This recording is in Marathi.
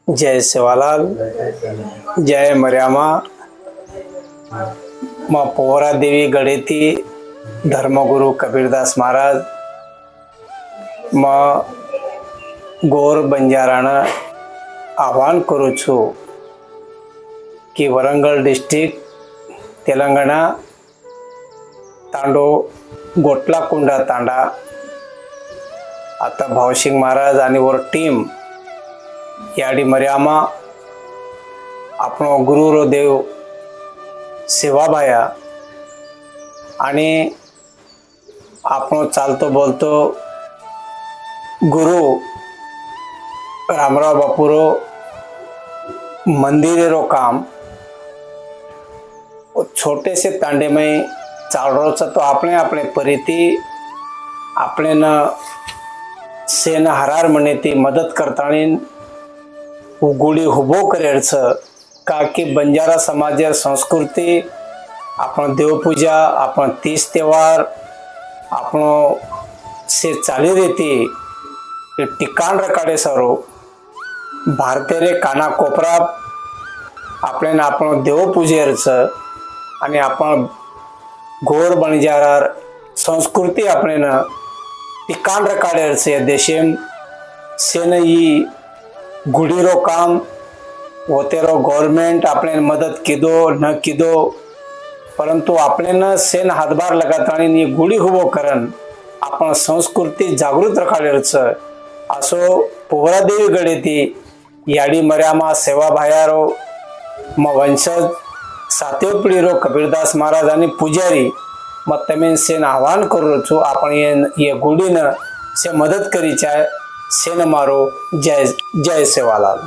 जय सेवालाल, जय मर्यामा, माँ पोहरा देवी गढ़ेती, धर्मगुरु कबीरदास महाराज, माँ गोर बंजाराना आह्वान करू छु की वरंगल डिस्ट्रिक्ट तेलंगणा तांडो गोटलाकुंडा तांडा आता भावसिंग महाराज आणि वर टीम याडी मर्यामा आपणो गुरु रो देव सेवाबाया आणि आपणो चालतो बोलतो गुरु रामराव बापूरो मंदिर रो काम छोटे से तांडे में चाल रो तो अपने अपने परिती अपने न सेना हरार मने ती मदत करतानी गुडी हुबो करेल छ का की बंजारा समाज संस्कृती आपण देवपूजा आपण तीज त्योहार आपणो से चाली रीती टिकाण रकाडे सरो भारतीय रे काना कोपरा आपल्याला आपण देवपूजेर छ आणि आपण गोर बंजारार संस्कृती आपल्याला टिकाण रकाडेर छ देशेम सेन ही गुडीरो काम होतेरो गवर्नमेंट आपल्याला मदत किदो न किदो परंतु आपल्याला सेन हातभार लगातानी गुडी हुबो करन आपण संस्कृती जागृत रकाडेर छ असो पोहरा देवी गडेती याडी मर्यामा सेवा भायारो म वंशज सातव्या पिढीरो कबीरदास महाराज आणि पुजारी मग तमेन सेन आह्वान करू छु आपण ये गुडीन से मदत करी चाहे सेन मारो जय जय सेवालाल।